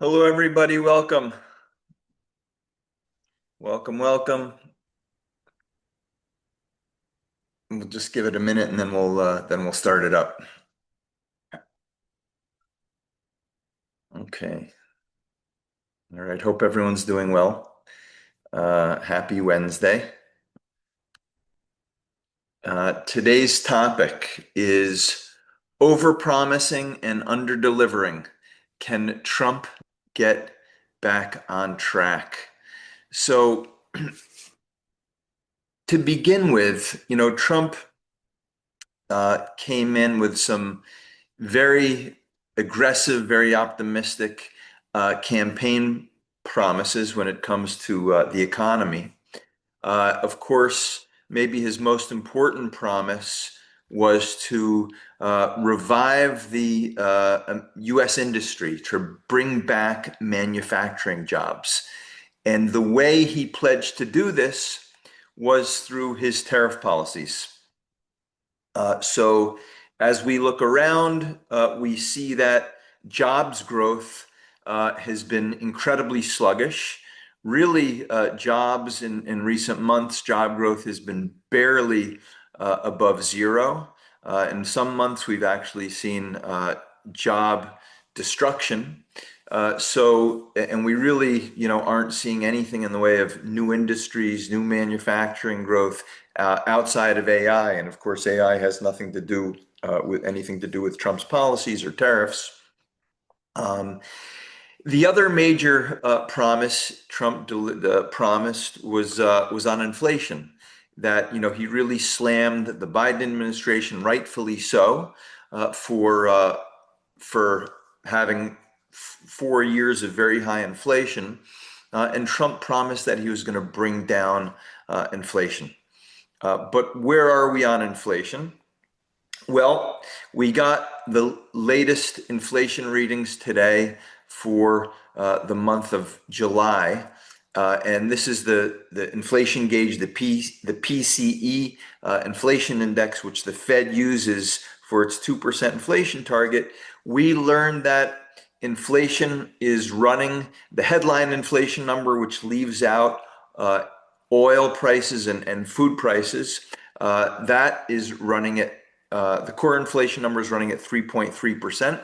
Hello, everybody. Welcome. Welcome, welcome. We'll just give it a minute and then we'll start it up. Okay. All right. Hope everyone's doing well. Happy Wednesday. Today's topic is overpromising and underdelivering. Can Trump get back on track? So to begin with, Trump came in with some very aggressive, very optimistic campaign promises when it comes to the economy. Of course, maybe his most important promise was to revive the US industry, to bring back manufacturing jobs. And the way he pledged to do this was through his tariff policies. So as we look around, we see that jobs growth has been incredibly sluggish. Really, jobs in recent months, job growth has been barely above zero. In some months, we've actually seen job destruction. And we really, aren't seeing anything in the way of new industries, new manufacturing growth outside of AI. And of course, AI has nothing to do with anything to do with Trump's policies or tariffs. The other major promise Trump promised was on inflation. That he really slammed the Biden administration, rightfully so, for having 4 years of very high inflation, and Trump promised that he was going to bring down inflation. But where are we on inflation? Well, we got the latest inflation readings today for the month of July. And this is the inflation gauge, the PCE inflation index, which the Fed uses for its 2% inflation target. We learned that inflation is running, the headline inflation number, which leaves out oil prices and food prices, that is running at the core inflation number is running at 3.3%.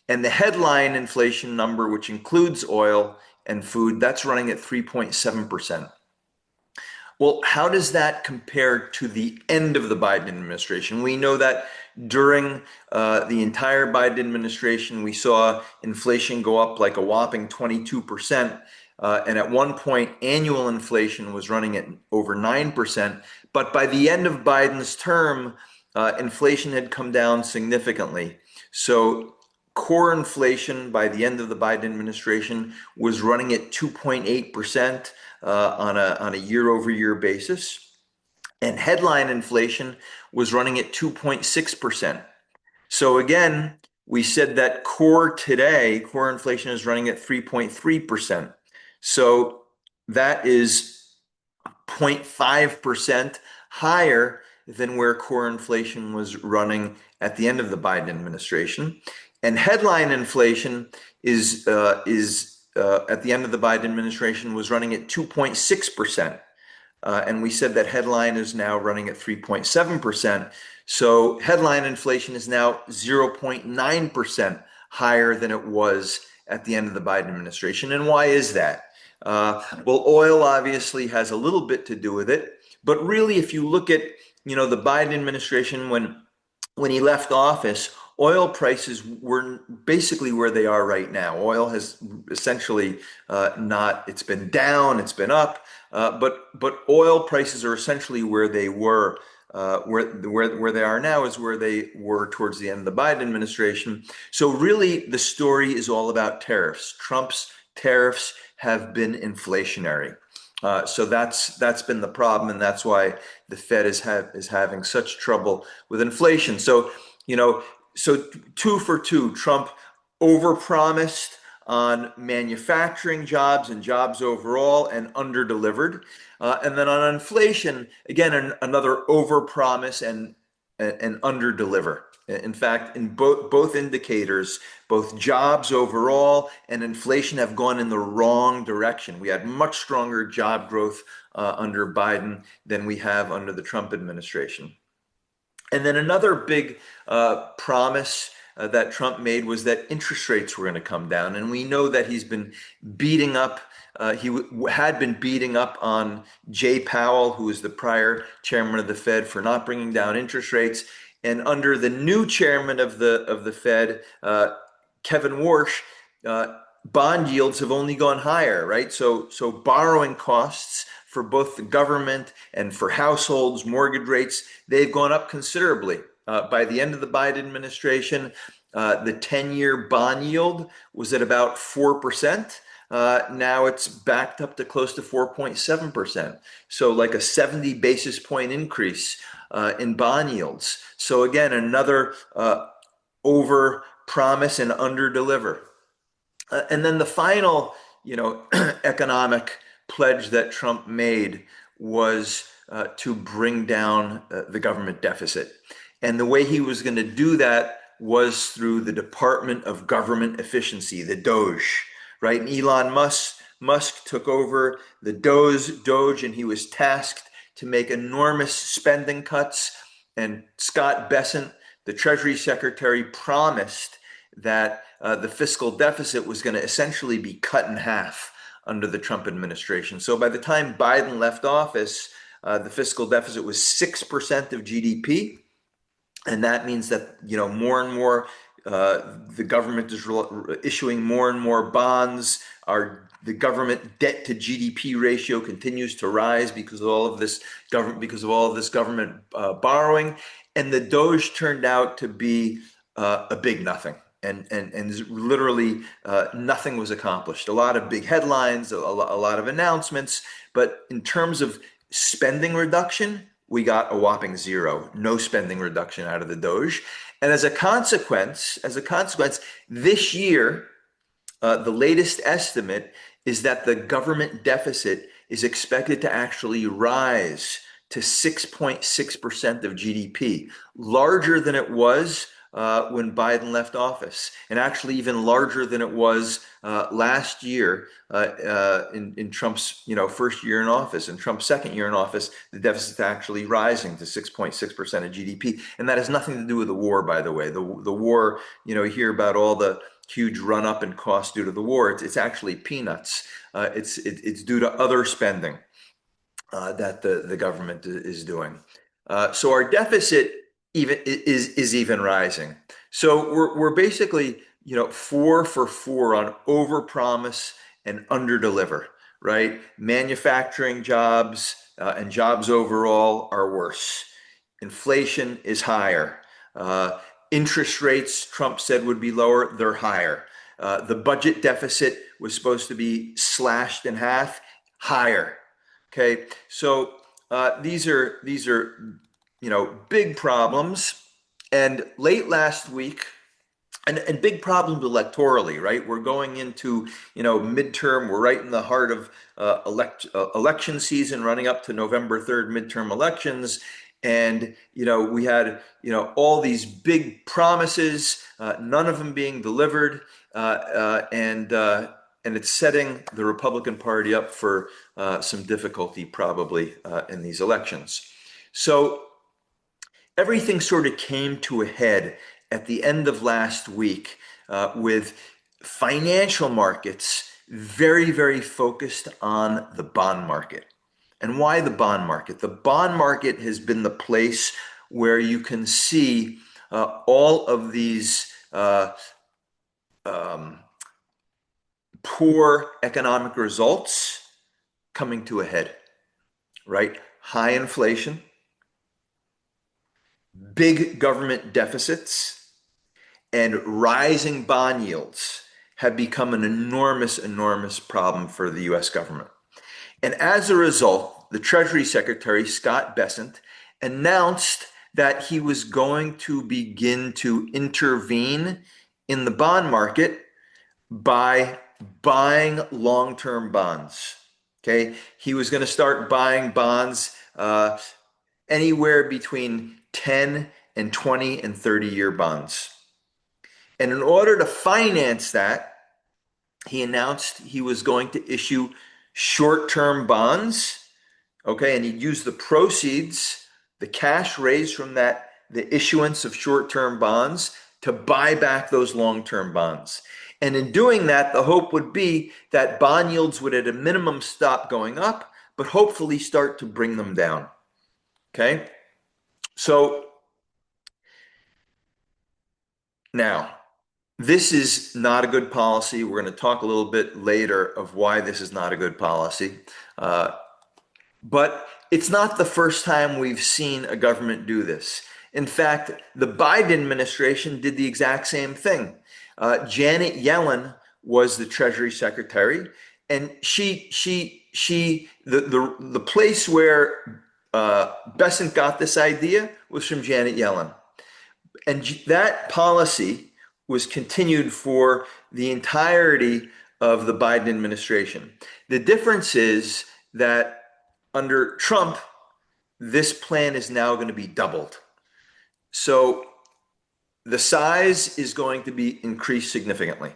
And the headline inflation number, which includes oil and food, that's running at 3.7%. Well, how does that compare to the end of the Biden administration? We know that during the entire Biden administration, we saw inflation go up like a whopping 22%. And at one point, annual inflation was running at over 9%. But by the end of Biden's term, inflation had come down significantly. So core inflation by the end of the Biden administration was running at 2.8% on a year-over-year basis. And headline inflation was running at 2.6%. So again, we said that core inflation is running at 3.3%. So that is 0.5% higher than where core inflation was running at the end of the Biden administration. And headline inflation is at the end of the Biden administration was running at 2.6%. And we said that headline is now running at 3.7%. So headline inflation is now 0.9% higher than it was at the end of the Biden administration. And why is that? Well, oil obviously has a little bit to do with it. But really, if you look at the Biden administration, when he left office, oil prices were basically where they are right now. Oil has essentially it's been down, it's been up, but oil prices are essentially where they were. Where they are now is where they were towards the end of the Biden administration. So really, the story is all about tariffs. Trump's tariffs have been inflationary. So that's been the problem, and that's why the Fed is having such trouble with inflation. So so 2 for 2, Trump overpromised on manufacturing jobs and jobs overall and underdelivered. And then on inflation, again, another overpromise and underdeliver. In fact, in both indicators, both jobs overall and inflation have gone in the wrong direction. We had much stronger job growth under Biden than we have under the Trump administration. And then another big promise that Trump made was that interest rates were going to come down. And we know that he's been beating up, had been beating up on Jay Powell, who was the prior chairman of the Fed, for not bringing down interest rates. And under the new chairman of the Fed, Kevin Warsh, bond yields have only gone higher, right? So borrowing costs for both the government and for households, mortgage rates, they've gone up considerably. By the end of the Biden administration, the 10-year bond yield was at about 4%. Now it's backed up to close to 4.7%. So like a 70 basis point increase in bond yields. So again, another over promise and under deliver. And then the final, economic pledge that Trump made was to bring down the government deficit. And the way he was going to do that was through the Department of Government Efficiency, the DOGE, right? And Elon Musk took over the DOGE, and he was tasked to make enormous spending cuts. And Scott Bessent, the Treasury Secretary, promised that the fiscal deficit was going to essentially be cut in half under the Trump administration. So by the time Biden left office, the fiscal deficit was 6% of GDP. And that means that, more and more, the government is issuing more and more bonds. The government debt to GDP ratio continues to rise because of all of this government borrowing. And the DOGE turned out to be a big nothing. And literally nothing was accomplished. A lot of big headlines, a lot of announcements, but in terms of spending reduction, we got a whopping zero. No spending reduction out of the DOGE. And as a consequence, this year, the latest estimate is that the government deficit is expected to actually rise to 6.6% of GDP, larger than it was when Biden left office, and actually even larger than it was last year in Trump's first year in office. In Trump's second year in office, the deficit's actually rising to 6.6% of GDP, and that has nothing to do with the war, by the way. The war, you hear about all the huge run up in costs due to the war. It's actually peanuts. It's due to other spending that the government is doing. So our deficit is even rising. So we're basically 4 for 4 on overpromise and underdeliver, right? Manufacturing jobs and jobs overall are worse. Inflation is higher. Interest rates, Trump said, would be lower. They're higher. The budget deficit was supposed to be slashed in half. Higher. Okay, so these are big problems. And late last week, and big problems electorally, right? We're going into midterm. We're right in the heart of election season, running up to November 3rd midterm elections. And we had all these big promises, none of them being delivered, and it's setting the Republican Party up for some difficulty probably in these elections. So everything sort of came to a head at the end of last week with financial markets very, very focused on the bond market. And why the bond market? The bond market has been the place where you can see all of these poor economic results coming to a head, right? High inflation, big government deficits, and rising bond yields have become an enormous, enormous problem for the US government. And as a result, the Treasury Secretary, Scott Bessent, announced that he was going to begin to intervene in the bond market by buying long-term bonds. Okay, he was going to start buying bonds anywhere between 10 and 20 and 30-year bonds. And in order to finance that, he announced he was going to issue short-term bonds, okay, and he'd use the proceeds, the cash raised from that, the issuance of short-term bonds, to buy back those long-term bonds. And in doing that, the hope would be that bond yields would at a minimum stop going up, but hopefully start to bring them down. Okay? So now, this is not a good policy. We're going to talk a little bit later of why this is not a good policy. But it's not the first time we've seen a government do this. In fact, the Biden administration did the exact same thing. Janet Yellen was the Treasury Secretary, and the place where Besant got this idea was from Janet Yellen. And that policy was continued for the entirety of the Biden administration. The difference is that under Trump, this plan is now going to be doubled. So the size is going to be increased significantly.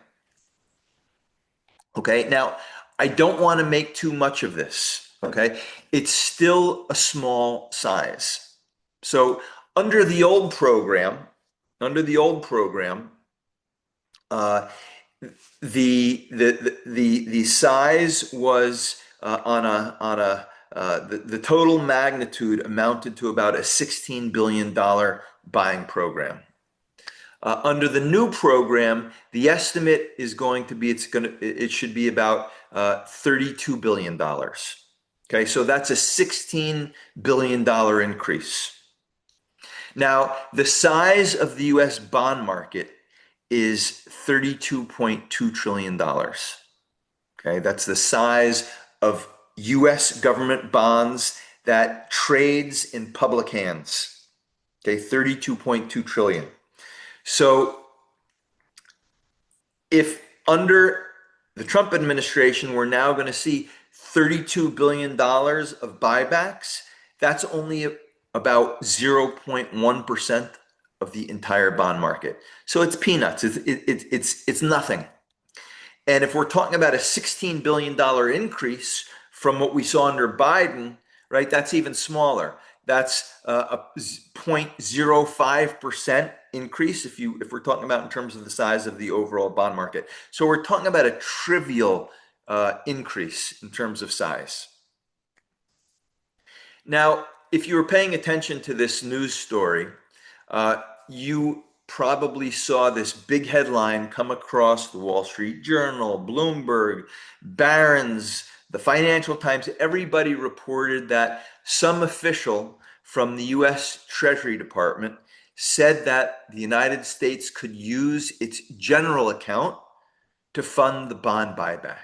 Okay, now I don't want to make too much of this. Okay, it's still a small size. So under the old program, the size was the total magnitude amounted to about a $16 billion buying program. Under the new program, the estimate is going to be it should be about $32 billion. Okay, so that's a $16 billion increase. Now, the size of the US bond market is $32.2 trillion. Okay, that's the size of US government bonds that trades in public hands. Okay, 32.2 trillion. So if under the Trump administration, we're now going to see $32 billion of buybacks, that's only about 0.1% of the entire bond market. So it's peanuts. It's nothing. And if we're talking about a $16 billion increase from what we saw under Biden, right, that's even smaller. That's a 0.05% increase if we're talking about in terms of the size of the overall bond market. So we're talking about a trivial increase in terms of size. Now, if you were paying attention to this news story, you probably saw this big headline come across the Wall Street Journal, Bloomberg, Barron's, the Financial Times. Everybody reported that some official from the US Treasury Department said that the United States could use its general account to fund the bond buyback.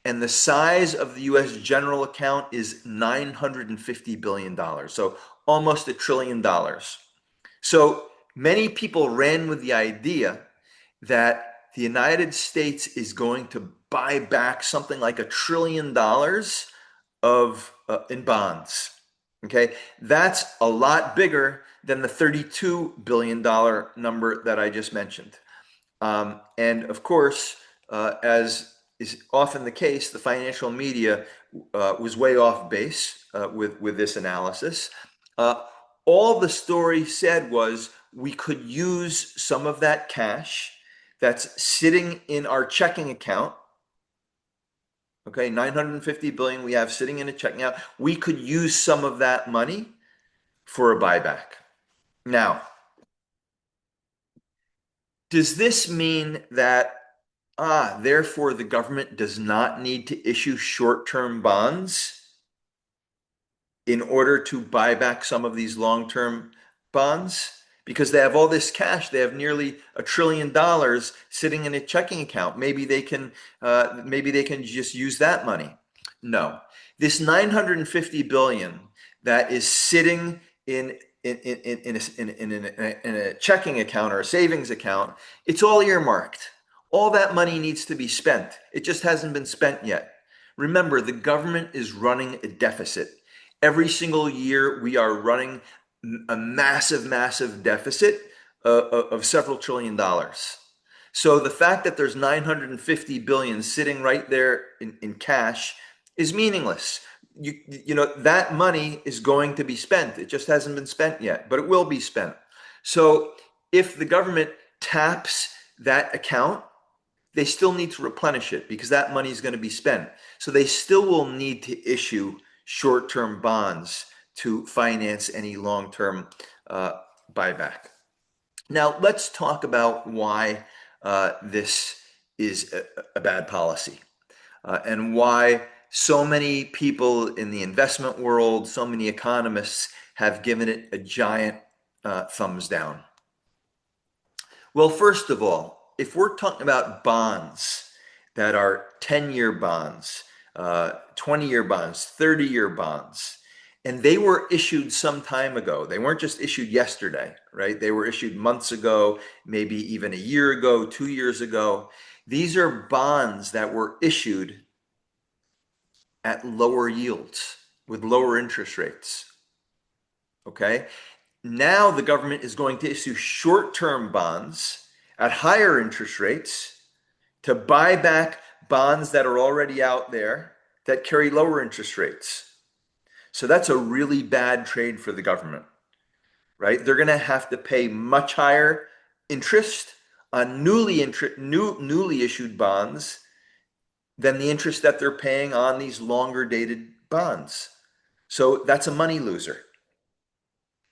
And the size of the US general account is $950 billion, so almost $1 trillion. So many people ran with the idea that the United States is going to buy back something like $1 trillion in bonds. Okay, that's a lot bigger than the $32 billion number that I just mentioned. And of course, as is often the case, the financial media was way off base with this analysis. All the story said was we could use some of that cash that's sitting in our checking account. Okay, 950 billion we have sitting in a checking account. We could use some of that money for a buyback. Now, does this mean that therefore the government does not need to issue short-term bonds in order to buy back some of these long-term bonds? Because they have all this cash, they have nearly $1 trillion sitting in a checking account. Maybe they can just use that money. No, this 950 billion that is sitting in a checking account or a savings account, it's all earmarked. All that money needs to be spent. It just hasn't been spent yet. Remember, the government is running a deficit. Every single year we are running a massive, massive deficit of several trillion dollars. So the fact that there's 950 billion sitting right there in cash is meaningless. You know, that money is going to be spent. It just hasn't been spent yet, but it will be spent. So if the government taps that account, they still need to replenish it because that money is going to be spent. So they still will need to issue short-term bonds to finance any long-term buyback. Now, let's talk about why this is a bad policy and why so many people in the investment world, so many economists have given it a giant thumbs down. Well, first of all, if we're talking about bonds that are 10-year bonds, 20-year bonds, 30-year bonds, and they were issued some time ago. They weren't just issued yesterday, right? They were issued months ago, maybe even a year ago, 2 years ago. These are bonds that were issued at lower yields with lower interest rates, okay? Now the government is going to issue short-term bonds at higher interest rates to buy back bonds that are already out there that carry lower interest rates. So that's a really bad trade for the government, right? They're going to have to pay much higher interest on newly issued bonds than the interest that they're paying on these longer dated bonds. So that's a money loser.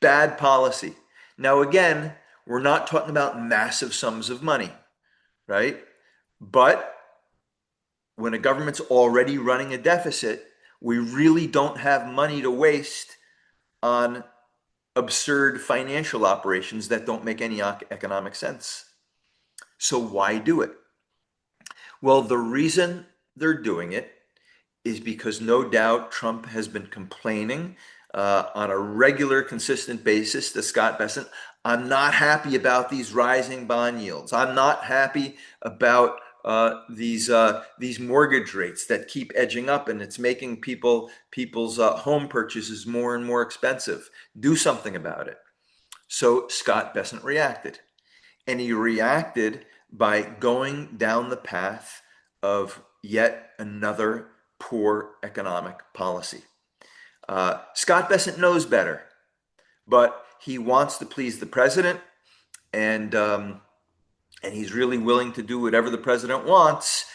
Bad policy. Now, again, we're not talking about massive sums of money, right? But when a government's already running a deficit, we really don't have money to waste on absurd financial operations that don't make any economic sense. So why do it? Well, the reason they're doing it is because no doubt Trump has been complaining on a regular, consistent basis to Scott Bessent. I'm not happy about these rising bond yields. I'm not happy about these mortgage rates that keep edging up, and it's making people's home purchases more and more expensive. Do something about it. So Scott Bessent reacted, and he reacted by going down the path of yet another poor economic policy. Scott Bessent knows better, but he wants to please the president, and he's really willing to do whatever the president wants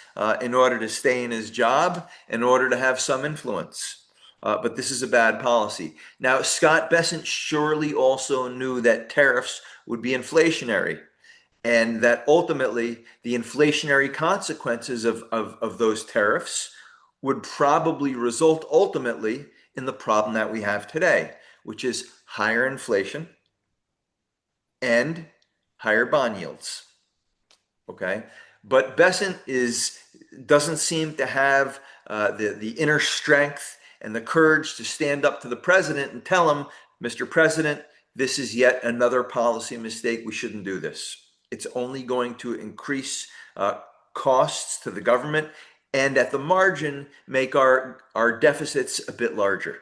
in order to stay in his job, in order to have some influence. But this is a bad policy. Now, Scott Bessent surely also knew that tariffs would be inflationary, and that ultimately the inflationary consequences of those tariffs would probably result ultimately in the problem that we have today, which is higher inflation and higher bond yields. Okay, but Bessent doesn't seem to have the inner strength and the courage to stand up to the president and tell him, Mr. President, this is yet another policy mistake. We shouldn't do this. It's only going to increase costs to the government, and at the margin make our deficits a bit larger,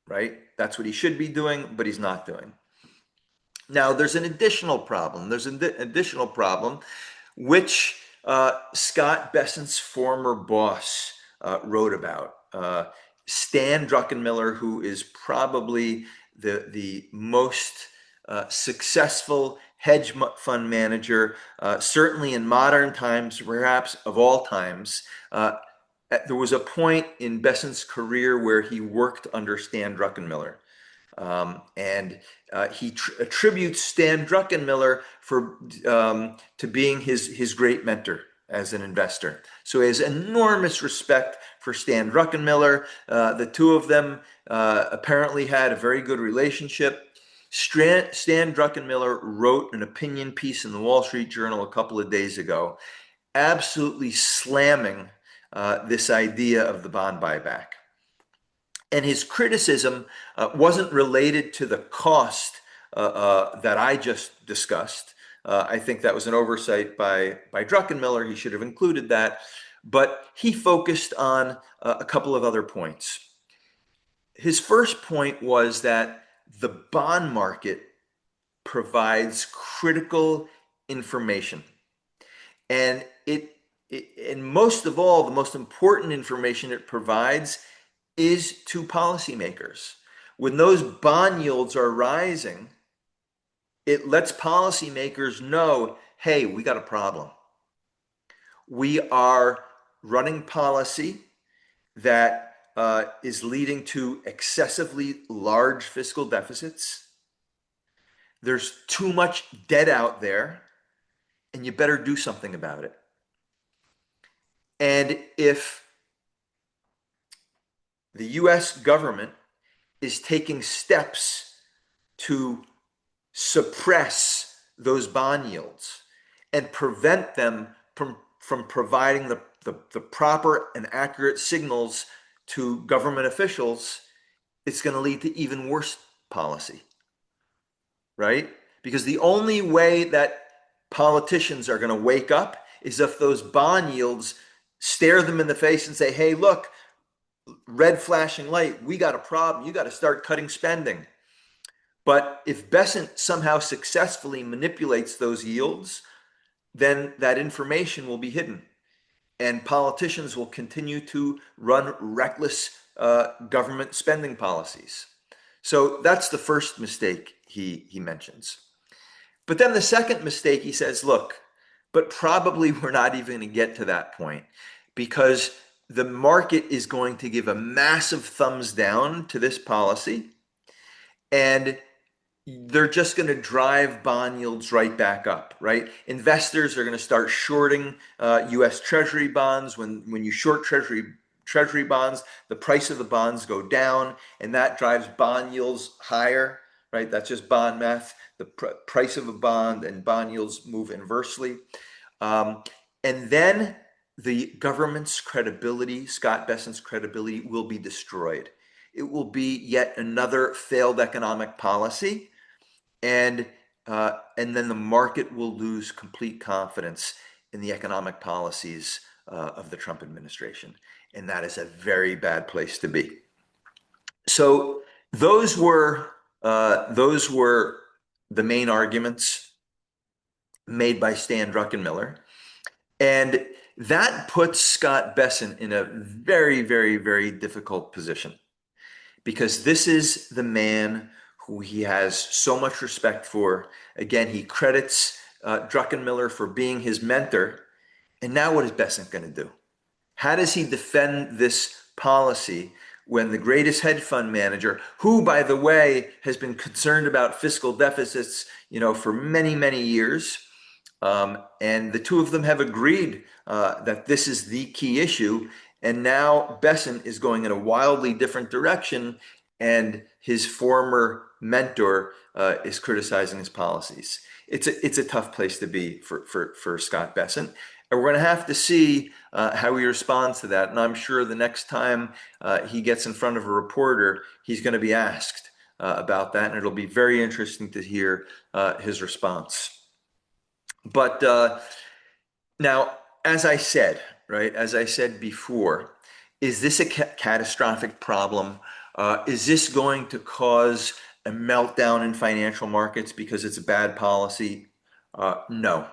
right? That's what he should be doing, but he's not doing. Now, there's an additional problem. There's an additional problem, which Scott Bessent's former boss wrote about. Stan Druckenmiller, who is probably the most successful hedge fund manager, certainly in modern times, perhaps of all times. There was a point in Bessent's career where he worked under Stan Druckenmiller. And he attributes Stan Druckenmiller to being his great mentor as an investor. So he has enormous respect for Stan Druckenmiller. The two of them apparently had a very good relationship. Stan Druckenmiller wrote an opinion piece in the Wall Street Journal a couple of days ago, absolutely slamming this idea of the bond buyback. And his criticism wasn't related to the cost that I just discussed. I think that was an oversight by Druckenmiller. He should have included that. But he focused on a couple of other points. His first point was that the bond market provides critical information. And and most of all, the most important information it provides is to policymakers. When those bond yields are rising, it lets policymakers know, hey, we got a problem. We are running policy that is leading to excessively large fiscal deficits. There's too much debt out there, and you better do something about it. And if the US government is taking steps to suppress those bond yields and prevent them from providing the proper and accurate signals to government officials, it's going to lead to even worse policy, right? Because the only way that politicians are going to wake up is if those bond yields stare them in the face and say, hey, look, red flashing light, we got a problem. You got to start cutting spending. But if Besant somehow successfully manipulates those yields, then that information will be hidden. And politicians will continue to run reckless government spending policies. So that's the first mistake he mentions. But then the second mistake, he says, look, but probably we're not even going to get to that point, because the market is going to give a massive thumbs down to this policy, and they're just going to drive bond yields right back up, right? Investors are going to start shorting U.S. Treasury bonds. When you short Treasury bonds, the price of the bonds go down, and that drives bond yields higher, right? That's just bond math. The price of a bond and bond yields move inversely. And then the government's credibility, Scott Bessent's credibility, will be destroyed. It will be yet another failed economic policy. And then the market will lose complete confidence in the economic policies of the Trump administration. And that is a very bad place to be. So those were the main arguments made by Stan Druckenmiller. And that puts Scott Bessent in a very, very, very difficult position, because this is the man who he has so much respect for. Again, he credits Druckenmiller for being his mentor. And now what is Bessent going to do? How does he defend this policy when the greatest hedge fund manager, who, by the way, has been concerned about fiscal deficits, for many, many years, and the two of them have agreed that this is the key issue, and now Bessent is going in a wildly different direction, and his former mentor is criticizing his policies. It's a tough place to be for Scott Bessent. And we're going to have to see how he responds to that. And I'm sure the next time he gets in front of a reporter, he's going to be asked about that. And it'll be very interesting to hear his response. But now, as I said before, is this a catastrophic problem? Is this going to cause a meltdown in financial markets because it's a bad policy? No.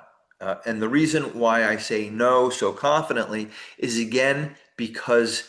And the reason why I say no so confidently is, again, because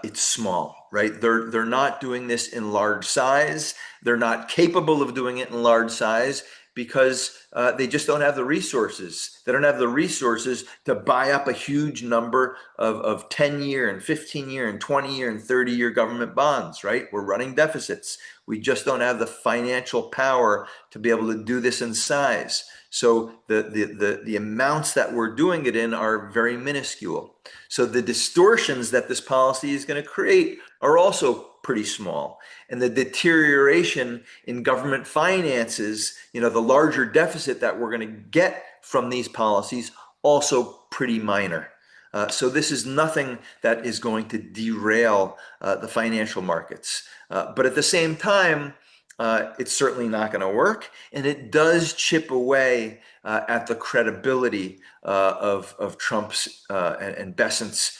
it's small, right? They're not doing this in large size. They're not capable of doing it in large size because they just don't have the resources. They don't have the resources to buy up a huge number of 10-year and 15-year and 20-year and 30-year government bonds, right? We're running deficits. We just don't have the financial power to be able to do this in size. So the amounts that we're doing it in are very minuscule. So the distortions that this policy is going to create are also pretty small. And the deterioration in government finances, the larger deficit that we're going to get from these policies, also pretty minor. So this is nothing that is going to derail the financial markets. But at the same time, it's certainly not going to work, and it does chip away at the credibility of Trump's and Bessent's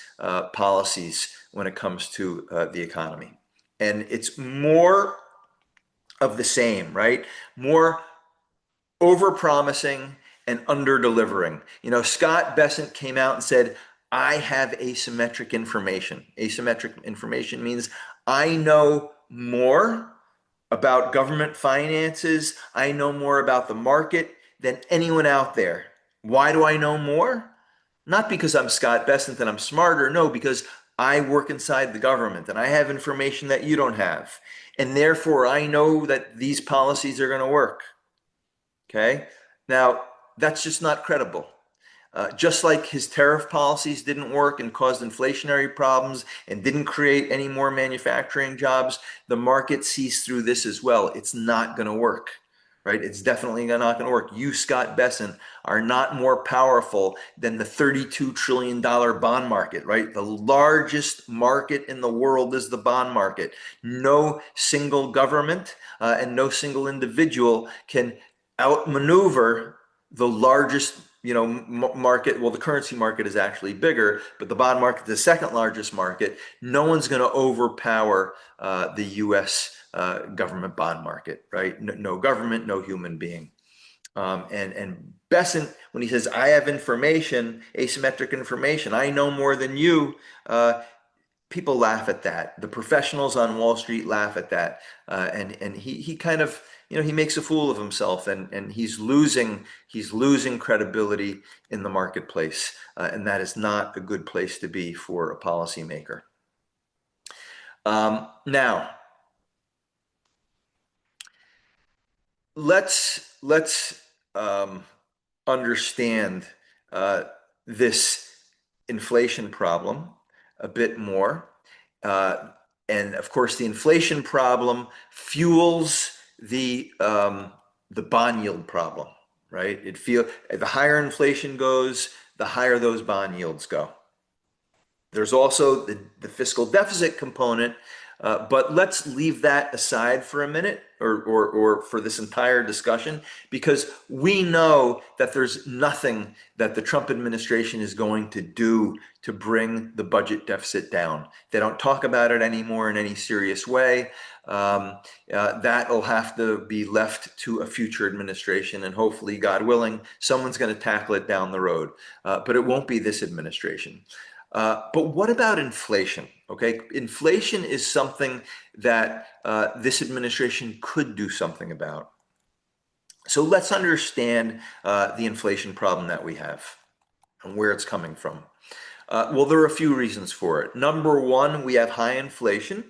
policies when it comes to the economy. And it's more of the same, right? More over-promising and under-delivering. Scott Bessent came out and said, I have asymmetric information. Asymmetric information means I know more about government finances. I know more about the market than anyone out there. Why do I know more? Not because I'm Scott Bessent and I'm smarter. No, because I work inside the government and I have information that you don't have. And therefore, I know that these policies are going to work. Okay? Now, that's just not credible. Just like his tariff policies didn't work and caused inflationary problems and didn't create any more manufacturing jobs, the market sees through this as well. It's not going to work, right? It's definitely not going to work. You, Scott Bessent, are not more powerful than the $32 trillion bond market, right? The largest market in the world is the bond market. No single government and no single individual can outmaneuver the largest market. Well, the currency market is actually bigger, but the bond market, the second largest market, no one's going to overpower the U.S. Government bond market, right? No government, no human being. And Bessent, when he says, I have information, asymmetric information, I know more than you, people laugh at that. The professionals on Wall Street laugh at that. And he kind of, he makes a fool of himself, and he's losing credibility in the marketplace. And that is not a good place to be for a policymaker. Now, let's understand this inflation problem a bit more. And of course, the inflation problem fuels the bond yield problem, right? The higher inflation goes, the higher those bond yields go. There's also the fiscal deficit component, but let's leave that aside for a minute, or for this entire discussion, because we know that there's nothing that the Trump administration is going to do to bring the budget deficit down. They don't talk about it anymore in any serious way. That'll have to be left to a future administration, and hopefully, God willing, someone's going to tackle it down the road. But it won't be this administration. But what about inflation? Okay, inflation is something that this administration could do something about. So let's understand the inflation problem that we have and where it's coming from. Well, there are a few reasons for it. Number one, we have high inflation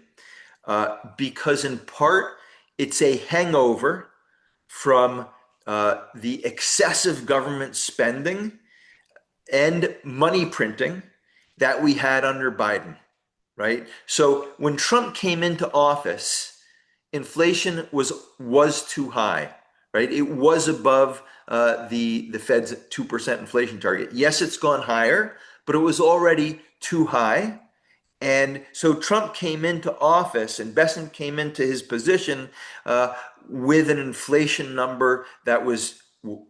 because in part it's a hangover from the excessive government spending and money printing that we had under Biden, right? So when Trump came into office, inflation was too high, right? It was above the Fed's 2% inflation target. Yes, it's gone higher, but it was already too high. And so Trump came into office, and Bessent came into his position with an inflation number that was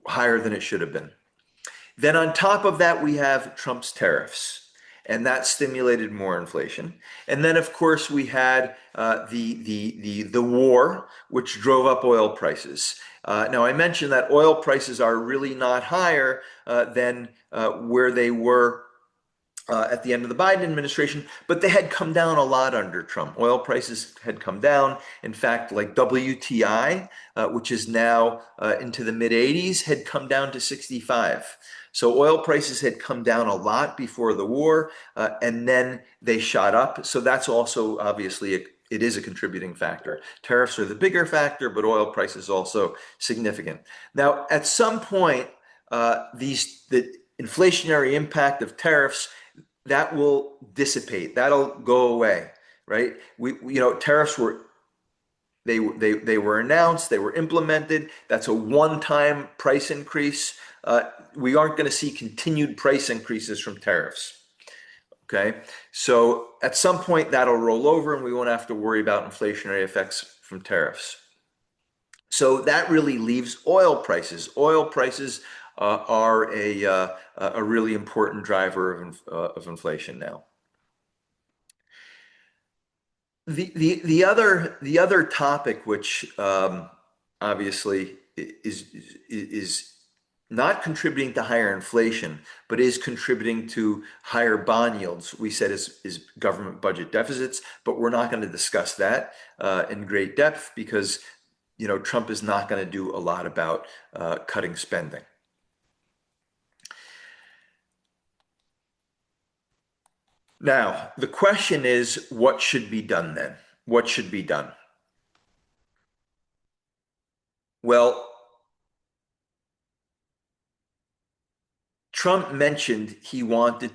higher than it should have been. Then on top of that, we have Trump's tariffs, and that stimulated more inflation. And then, of course, we had the war, which drove up oil prices. Now, I mentioned that oil prices are really not higher than where they were at the end of the Biden administration, but they had come down a lot under Trump. Oil prices had come down. In fact, like WTI, which is now into the mid 80s, had come down to 65. So oil prices had come down a lot before the war, and then they shot up. So that's also obviously it is a contributing factor. Tariffs are the bigger factor, but oil prices also significant. Now, at some point, the inflationary impact of tariffs, that will dissipate. That'll go away, right? Tariffs were they were announced, they were implemented. That's a one-time price increase. We aren't going to see continued price increases from tariffs. Okay, so at some point that'll roll over, and we won't have to worry about inflationary effects from tariffs. So that really leaves oil prices. Oil prices are a really important driver of inflation now. The other topic, which obviously is not contributing to higher inflation, but is contributing to higher bond yields, we said is government budget deficits. But we're not going to discuss that in great depth because Trump is not going to do a lot about cutting spending. Now, the question is, what should be done then? What should be done? Well, Trump mentioned he wanted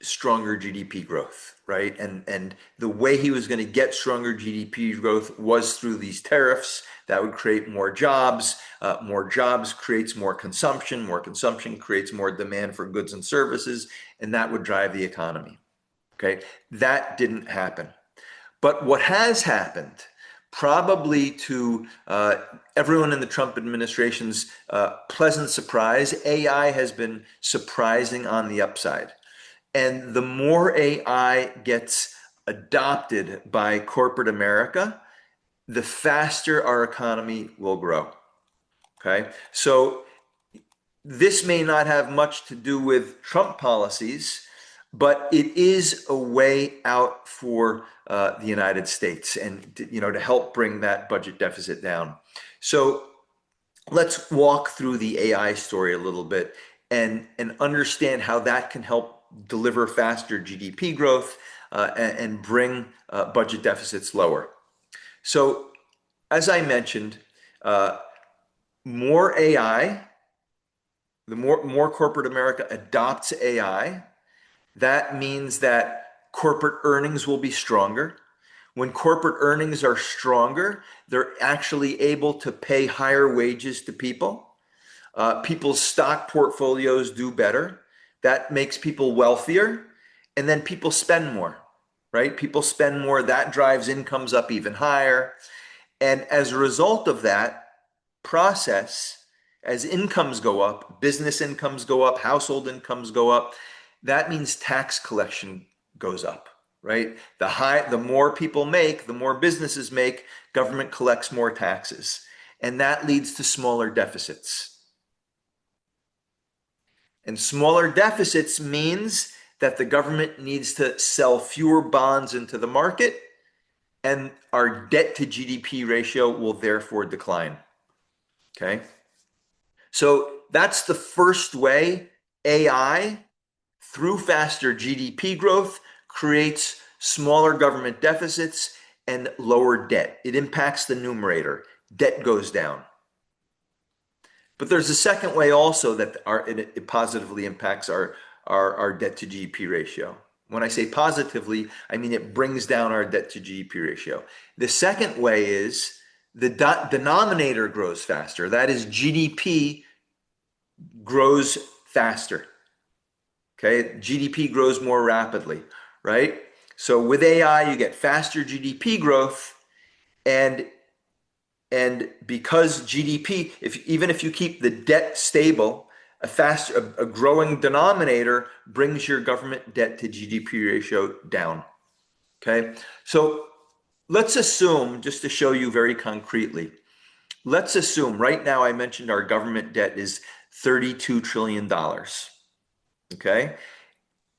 stronger GDP growth, right? And the way he was going to get stronger GDP growth was through these tariffs that would create more jobs. More jobs creates more consumption. More consumption creates more demand for goods and services, and that would drive the economy. Okay, that didn't happen. But what has happened, probably to everyone in the Trump administration's pleasant surprise, AI has been surprising on the upside. And the more AI gets adopted by corporate America, the faster our economy will grow. Okay. So this may not have much to do with Trump policies, but it is a way out for the United States, and to help bring that budget deficit down. So let's walk through the AI story a little bit and understand how that can help deliver faster GDP growth and bring budget deficits lower. So, as I mentioned, uh, more AI, the more corporate America adopts AI, that means that corporate earnings will be stronger. When corporate earnings are stronger, they're actually able to pay higher wages to people. People's stock portfolios do better. That makes people wealthier. And then people spend more, right? People spend more. That drives incomes up even higher. And as a result of that process, as incomes go up, business incomes go up, household incomes go up, that means tax collection goes up, right? The more people make, the more businesses make, government collects more taxes. And that leads to smaller deficits. And smaller deficits means that the government needs to sell fewer bonds into the market, and our debt to GDP ratio will therefore decline. Okay. So that's the first way AI, through faster GDP growth, creates smaller government deficits and lower debt. It impacts the numerator. Debt goes down. But there's a second way also that it positively impacts our debt to GDP ratio. When I say positively, I mean it brings down our debt to GDP ratio. The second way is the denominator grows faster. That is, GDP grows faster. Okay, GDP grows more rapidly, right? So with AI, you get faster GDP growth, and because GDP, even if you keep the debt stable, a growing denominator brings your government debt to GDP ratio down. Okay, so let's assume, just to show you very concretely, let's assume right now I mentioned our government debt is $32 trillion. Okay,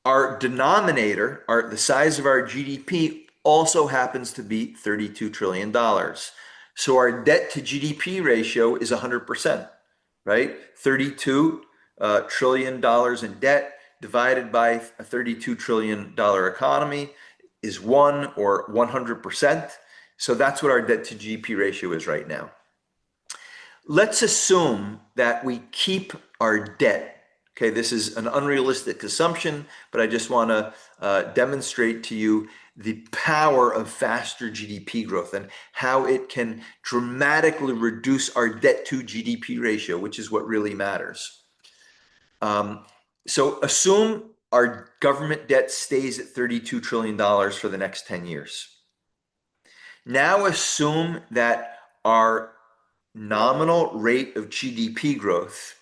our denominator, the size of our GDP, also happens to be $32 trillion. So our debt to GDP ratio is 100%, right? $32 trillion in debt divided by a $32 trillion economy is 1, or 100%. So that's what our debt to GDP ratio is right now. Let's assume that we keep our debt. Okay, this is an unrealistic assumption, but I just want to demonstrate to you the power of faster GDP growth and how it can dramatically reduce our debt to GDP ratio, which is what really matters. So assume our government debt stays at $32 trillion for the next 10 years. Now assume that our nominal rate of GDP growth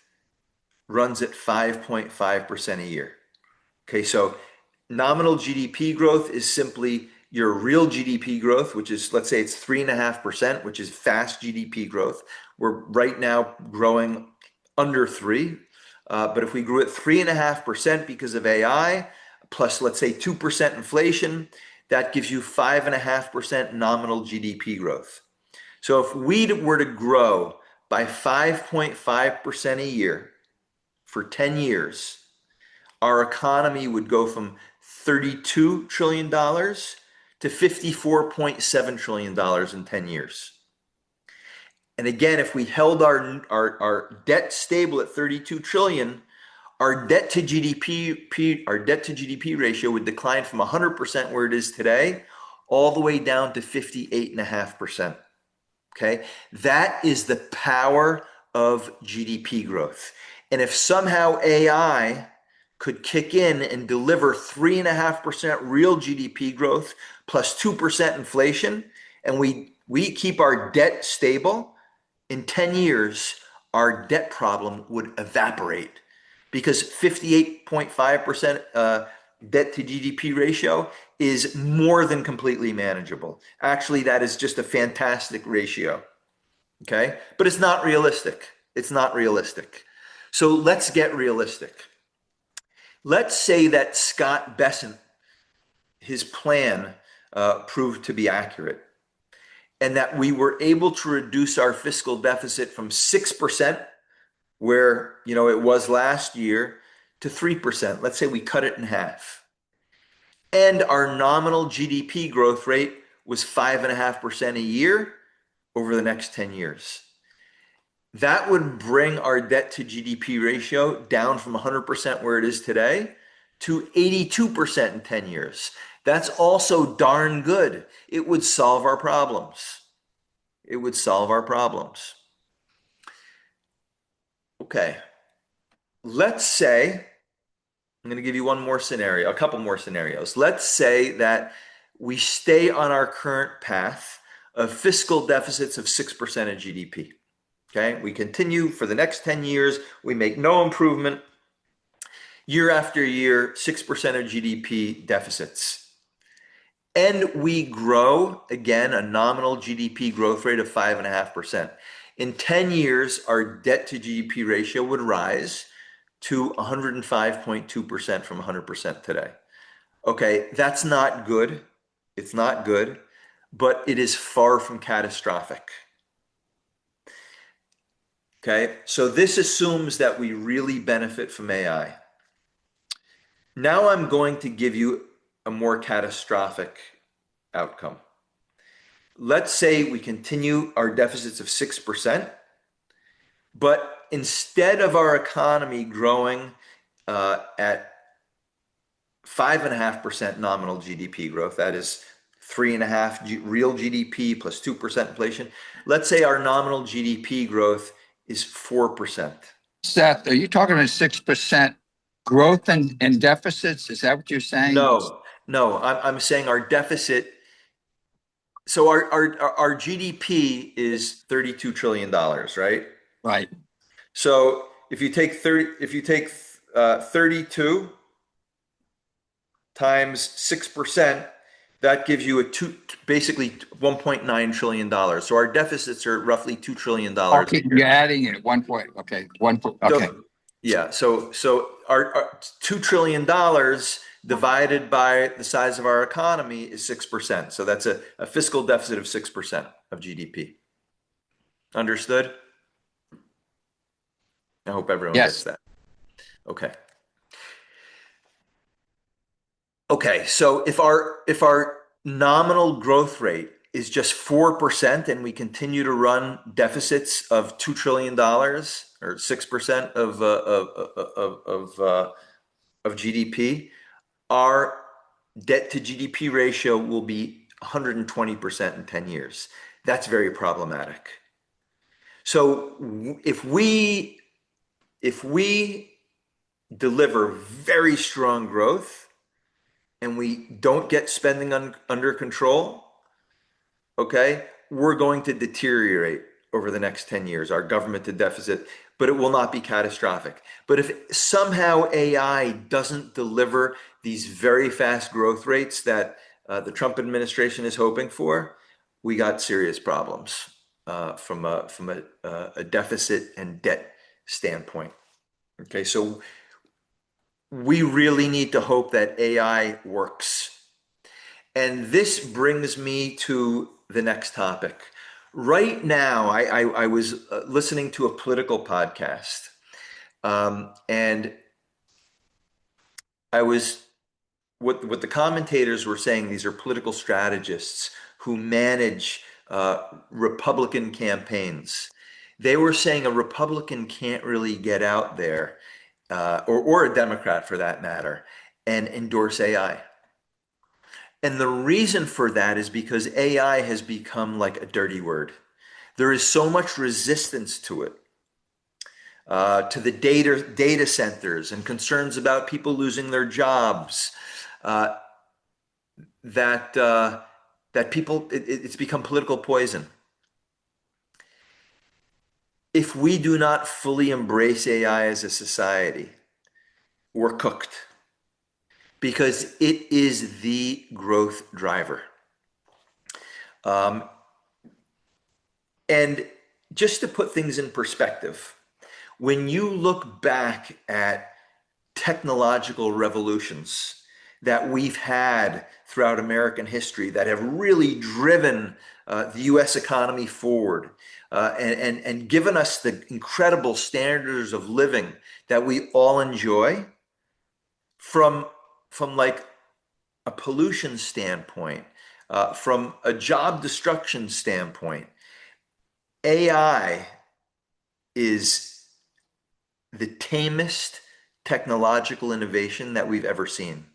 runs at 5.5% a year. Okay, so nominal GDP growth is simply your real GDP growth, which is, let's say it's 3.5%, which is fast GDP growth. We're right now growing under 3. But if we grew at 3.5% because of AI, plus let's say 2% inflation, that gives you 5.5% nominal GDP growth. So if we were to grow by 5.5% a year for 10 years, our economy would go from $32 trillion to $54.7 trillion in 10 years. And again, if we held our debt stable at 32 trillion, our debt to GDP ratio would decline from 100% where it is today all the way down to 58.5%. Okay, that is the power of GDP growth. And if somehow AI could kick in and deliver 3.5% real GDP growth plus 2% inflation, and we keep our debt stable, in 10 years, our debt problem would evaporate because 58.5% debt to GDP ratio is more than completely manageable. Actually, that is just a fantastic ratio. Okay, but it's not realistic. It's not realistic. So let's get realistic. Let's say that Scott Bessent, his plan proved to be accurate, and that we were able to reduce our fiscal deficit from 6%, where it was last year, to 3%. Let's say we cut it in half. And our nominal GDP growth rate was 5.5% a year over the next 10 years. That would bring our debt to GDP ratio down from 100% where it is today to 82% in 10 years. That's also darn good. It would solve our problems. It would solve our problems. Okay. Let's say, I'm going to give you one more scenario, a couple more scenarios. Let's say that we stay on our current path of fiscal deficits of 6% of GDP. Okay. We continue for the next 10 years. We make no improvement. Year after year, 6% of GDP deficits. And we grow, again, a nominal GDP growth rate of 5.5%. In 10 years, our debt to GDP ratio would rise to 105.2% from 100% today. Okay, that's not good. It's not good, but it is far from catastrophic. Okay, so this assumes that we really benefit from AI. Now I'm going to give you a more catastrophic outcome. Let's say we continue our deficits of 6%, but instead of our economy growing at 5.5% nominal GDP growth, that is 3.5 real GDP plus 2% inflation, let's say our nominal GDP growth is 4%. Seth, are you talking about 6% growth and deficits? Is that what you're saying? No, I'm saying our deficit. So our GDP is $32 trillion, right? Right. So if you take 32 times 6%, that gives you basically $1.9 trillion. So our deficits are roughly $2 trillion. Okay, you're adding it 1 point. Okay, 1 point. Okay. So our $2 trillion divided by the size of our economy is 6%. So that's a fiscal deficit of 6% of GDP. Understood? I hope everyone gets that. Okay. Okay, so if our nominal growth rate is just 4% and we continue to run deficits of $2 trillion or 6% of GDP, our debt to GDP ratio will be 120% in 10 years. That's very problematic. So if we deliver very strong growth and we don't get spending under control, okay, we're going to deteriorate over the next 10 years, our government to deficit, but it will not be catastrophic. But if somehow AI doesn't deliver these very fast growth rates that the Trump administration is hoping for, we got serious problems from a deficit and debt standpoint. Okay, so we really need to hope that AI works. And this brings me to the next topic. Right now, I was listening to a political podcast, and I was what the commentators were saying. These are political strategists who manage Republican campaigns. They were saying a Republican can't really get out there, or a Democrat for that matter, and endorse AI. And the reason for that is because AI has become like a dirty word. There is so much resistance to it, to the data centers and concerns about people losing their jobs, uh, that people it's become political poison. If we do not fully embrace AI as a society, we're cooked because it is the growth driver. Um, and just to put things in perspective, when you look back at technological revolutions that we've had throughout American history that have really driven the US economy forward, and given us the incredible standards of living that we all enjoy, from like a pollution standpoint, from a job destruction standpoint, AI is the tamest technological innovation that we've ever seen,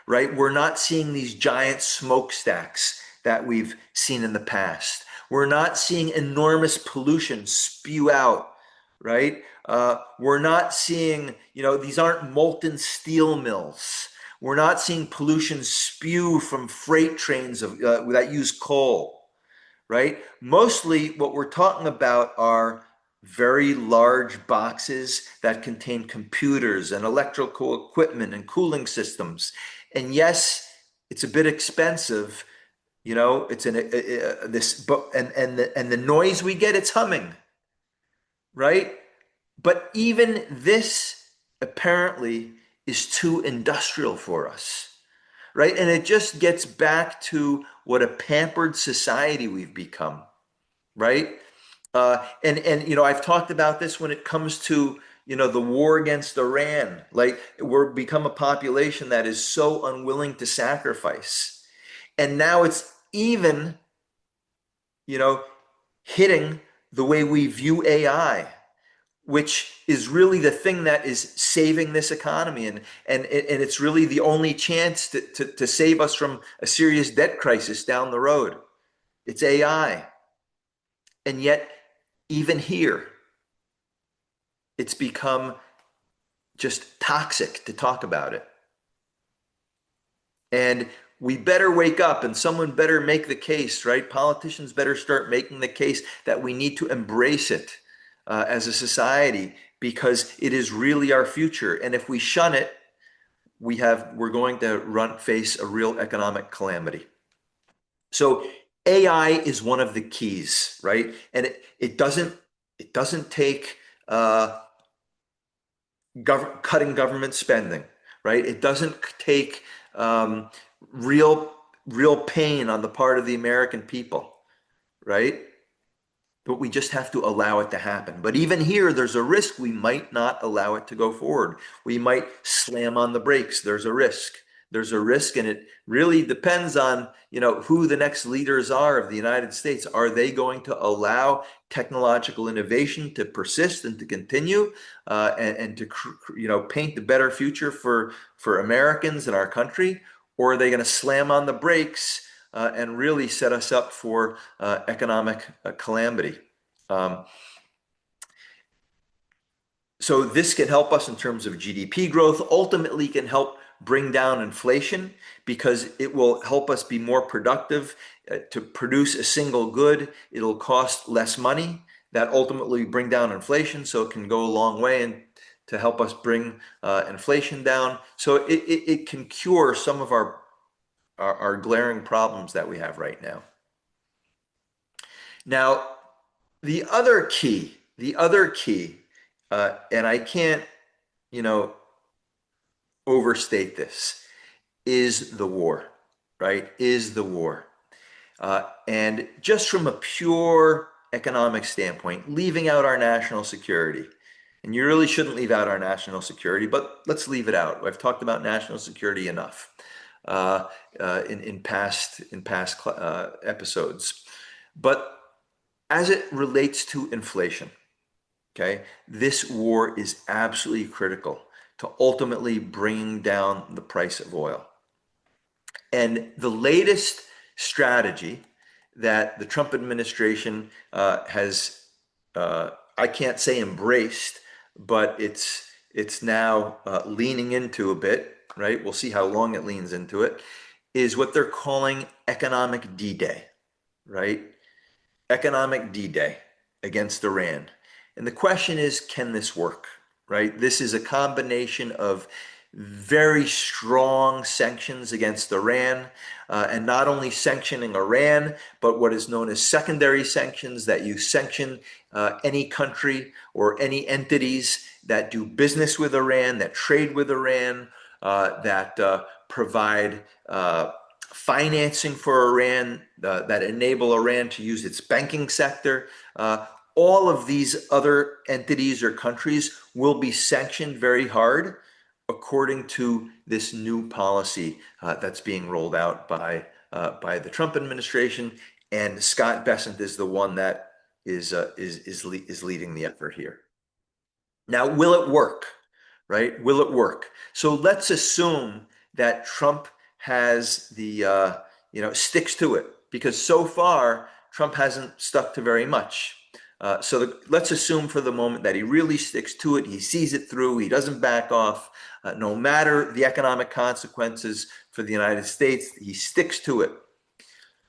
right? We're not seeing these giant smokestacks that we've seen in the past. We're not seeing enormous pollution spew out, right? We're not seeing, these aren't molten steel mills. We're not seeing pollution spew from freight trains that use coal, right? Mostly what we're talking about are very large boxes that contain computers and electrical equipment and cooling systems. And yes, it's a bit expensive, it's this, but and the noise we get, it's humming, right? But even this apparently is too industrial for us, right? And it just gets back to what a pampered society we've become, right? And I've talked about this when it comes to the war against Iran. Like, we're become a population that is so unwilling to sacrifice, and now it's even hitting the way we view AI, which is really the thing that is saving this economy, and it's really the only chance to save us from a serious debt crisis down the road. It's AI. And yet, even here, it's become just toxic to talk about it. And we better wake up, and someone better make the case, right? Politicians better start making the case that we need to embrace it as a society, because it is really our future. And if we shun it, we're going to face a real economic calamity. So AI is one of the keys, right? And it doesn't take cutting government spending, right? It doesn't take real pain on the part of the American people, right? But we just have to allow it to happen. But even here, there's a risk we might not allow it to go forward. We might slam on the brakes. There's a risk. There's a risk, and it really depends on who the next leaders are of the United States. Are they going to allow technological innovation to persist and to continue, and to paint the better future for Americans and our country, or are they going to slam on the brakes and really set us up for economic calamity? So this can help us in terms of GDP growth, ultimately can help bring down inflation, because it will help us be more productive. To produce a single good, it'll cost less money. That ultimately bring down inflation, so it can go a long way and to help us bring inflation down. So it can cure some of our are glaring problems that we have right now. Now, the other key, and I can't, you know, overstate this, is the war, right? Is the war. And just from a pure economic standpoint, leaving out our national security, and you really shouldn't leave out our national security, but let's leave it out. I've talked about national security enough in past episodes. But as it relates to inflation, okay, this war is absolutely critical to ultimately bringing down the price of oil. And the latest strategy that the Trump administration has, I can't say embraced, but it's now leaning into a bit, right? We'll see how long it leans into it, is what they're calling economic D-Day, right? Economic D-Day against Iran. And the question is, can this work, right? This is a combination of very strong sanctions against Iran, and not only sanctioning Iran, but what is known as secondary sanctions, that you sanction any country or any entities that do business with Iran, that trade with Iran, that provide financing for Iran, that enable Iran to use its banking sector. All of these other entities or countries will be sanctioned very hard according to this new policy that's being rolled out by the Trump administration. And Scott Bessent is the one that is leading the effort here. Now, will it work? Right? Will it work? So let's assume that Trump has sticks to it, because so far Trump hasn't stuck to very much. Let's assume for the moment that he really sticks to it. He sees it through. He doesn't back off, no matter the economic consequences for the United States. He sticks to it.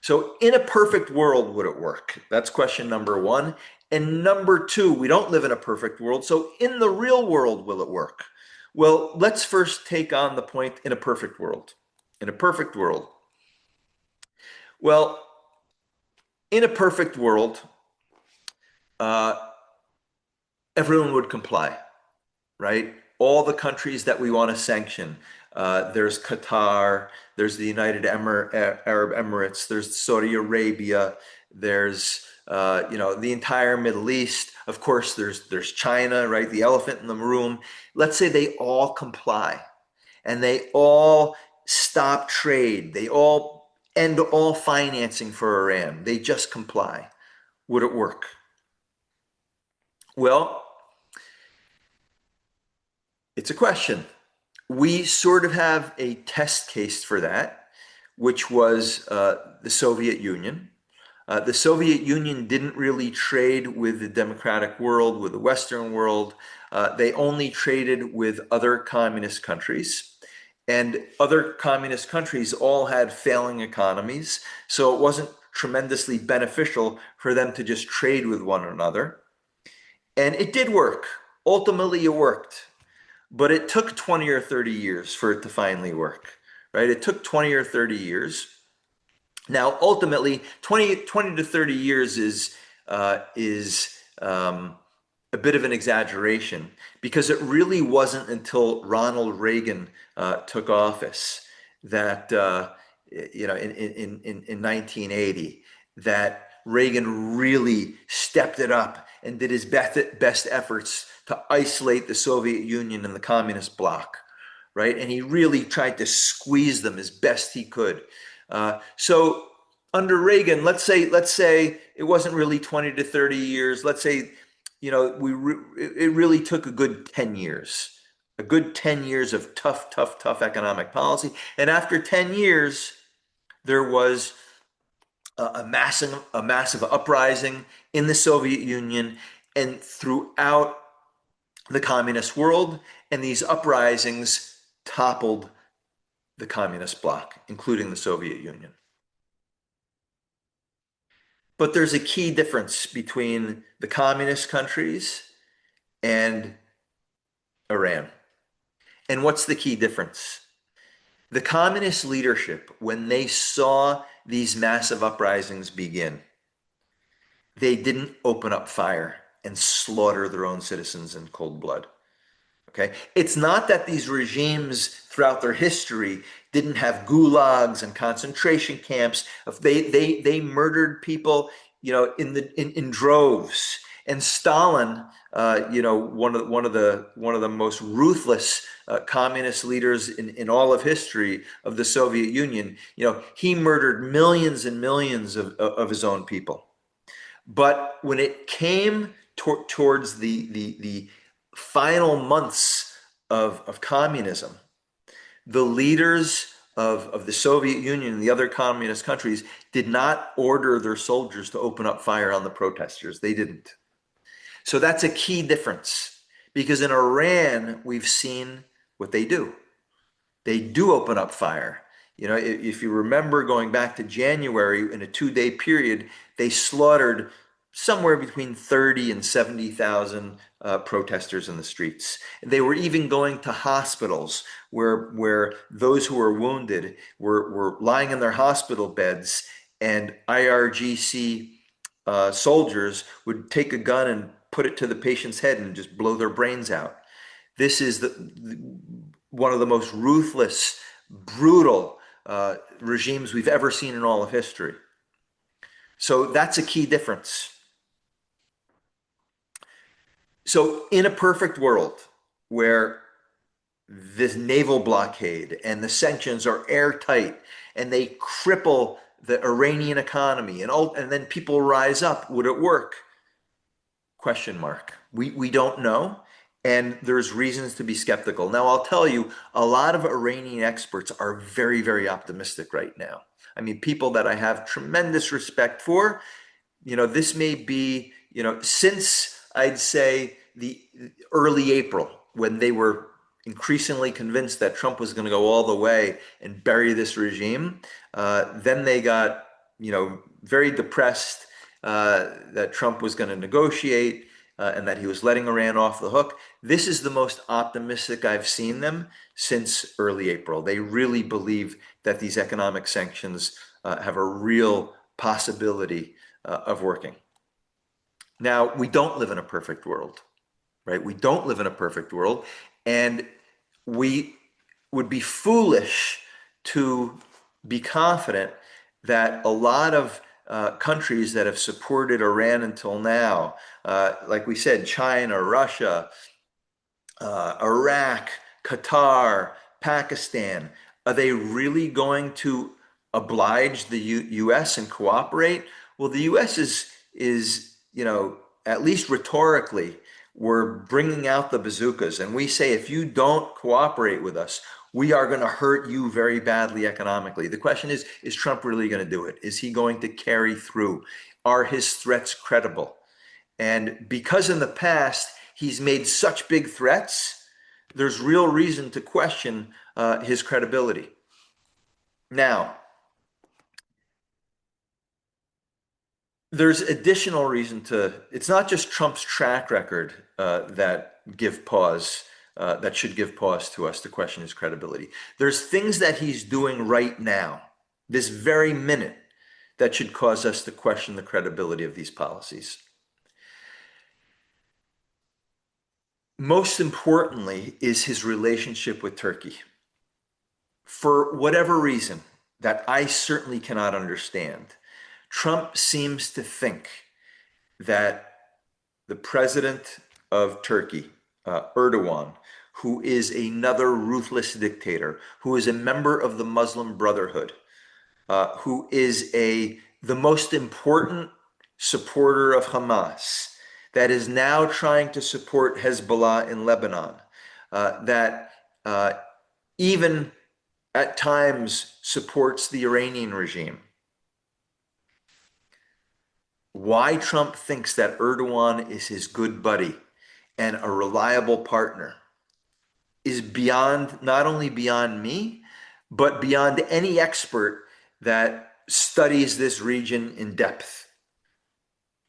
So in a perfect world, would it work? That's question number one. And number two, we don't live in a perfect world. So in the real world, will it work? Well, let's first take on the point in a perfect world. In a perfect world. Well, in a perfect world, uh, everyone would comply, right? All the countries that we want to sanction. There's Qatar, there's the United Arab Emirates, there's Saudi Arabia, there's the entire Middle East. Of course, there's China, right? The elephant in the room. Let's say they all comply and they all stop trade. They all end all financing for Iran. They just comply. Would it work? Well, it's a question. We sort of have a test case for that, which was the Soviet Union. The Soviet Union didn't really trade with the democratic world, with the Western world. They only traded with other communist countries. And other communist countries all had failing economies, so it wasn't tremendously beneficial for them to just trade with one another. And it did work. Ultimately, it worked. But it took 20 or 30 years for it to finally work, right? It took 20 or 30 years. Now, ultimately, 20 to 30 years is a bit of an exaggeration, because it really wasn't until Ronald Reagan took office that, in 1980, that Reagan really stepped it up and did his best efforts to isolate the Soviet Union and the communist bloc, right? And he really tried to squeeze them as best he could. So under Reagan, let's say it wasn't really 20 to 30 years. Let's say, it really took a good 10 years, of tough economic policy. And after 10 years, there was a massive uprising in the Soviet Union and throughout the communist world, and these uprisings toppled the communist bloc, including the Soviet Union. But there's a key difference between the communist countries and Iran. And what's the key difference? The communist leadership, when they saw these massive uprisings begin, they didn't open up fire and slaughter their own citizens in cold blood. Okay, it's not that these regimes throughout their history didn't have gulags and concentration camps. They murdered people, in droves. And Stalin, one of the most ruthless communist leaders in all of history of the Soviet Union, he murdered millions and millions of his own people. But when it came towards the final months of communism, the leaders of the Soviet Union and the other communist countries did not order their soldiers to open up fire on the protesters. They didn't. So that's a key difference, because in Iran, we've seen what they do. They do open up fire. If you remember going back to January, in a 2-day period, they slaughtered somewhere between 30 and 70,000 protesters in the streets. They were even going to hospitals where those who were wounded were lying in their hospital beds, and IRGC soldiers would take a gun and put it to the patient's head and just blow their brains out. This is one of the most ruthless, brutal regimes we've ever seen in all of history. So that's a key difference. So in a perfect world where this naval blockade and the sanctions are airtight and they cripple the Iranian economy and then people rise up, would it work? Question mark. We don't know. And there's reasons to be skeptical. Now, I'll tell you, a lot of Iranian experts are very, very optimistic right now. I mean, people that I have tremendous respect for. This may be, since I'd say the early April, when they were increasingly convinced that Trump was going to go all the way and bury this regime, then they got, very depressed that Trump was going to negotiate and that he was letting Iran off the hook. This is the most optimistic I've seen them since early April. They really believe that these economic sanctions have a real possibility of working. Now, we don't live in a perfect world, right? We don't live in a perfect world, and we would be foolish to be confident that a lot of countries that have supported Iran until now, like we said, China, Russia, Iraq, Qatar, Pakistan, are they really going to oblige the U.S. and cooperate? Well, the U.S. is at least rhetorically, we're bringing out the bazookas, and we say, if you don't cooperate with us, we are going to hurt you very badly economically. The question is Trump really going to do it? Is he going to carry through? Are his threats credible? And because in the past he's made such big threats, there's real reason to question his credibility. Now, there's additional reason it's not just Trump's track record that should give pause to us to question his credibility. There's things that he's doing right now, this very minute, that should cause us to question the credibility of these policies. Most importantly is his relationship with Turkey. For whatever reason that I certainly cannot understand, Trump seems to think that the president of Turkey, Erdogan, who is another ruthless dictator, who is a member of the Muslim Brotherhood, who is the most important supporter of Hamas, that is now trying to support Hezbollah in Lebanon, that even at times supports the Iranian regime. Why Trump thinks that Erdogan is his good buddy and a reliable partner is not only beyond me, but beyond any expert that studies this region in depth,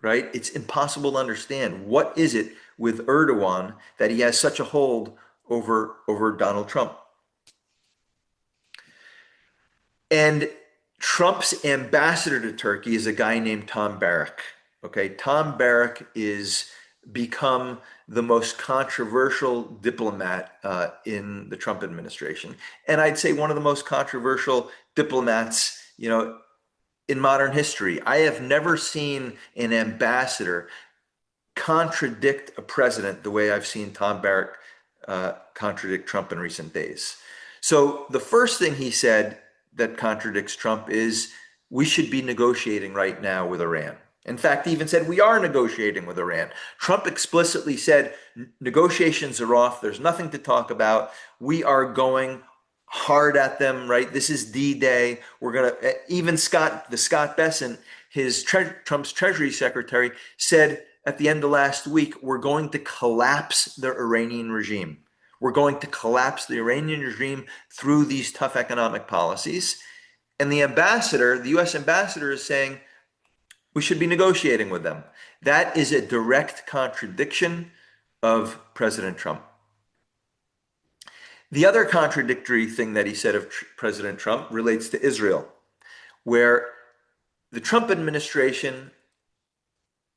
right? It's impossible to understand. What is it with Erdogan that he has such a hold over Donald Trump? And Trump's ambassador to Turkey is a guy named Tom Barrack. Okay, Tom Barrack is become the most controversial diplomat in the Trump administration, and I'd say one of the most controversial diplomats, in modern history. I have never seen an ambassador contradict a president the way I've seen Tom Barrack contradict Trump in recent days. So the first thing he said that contradicts Trump is we should be negotiating right now with Iran. In fact, he even said we are negotiating with Iran. Trump explicitly said negotiations are off. There's nothing to talk about. We are going hard at them, right? This is D-Day. We're going to, even Scott Bessent, Trump's Treasury Secretary, said at the end of last week, we're going to collapse the Iranian regime. We're going to collapse the Iranian regime through these tough economic policies. And the US ambassador is saying we should be negotiating with them. That is a direct contradiction of President Trump. The other contradictory thing that he said of President Trump relates to Israel, where the Trump administration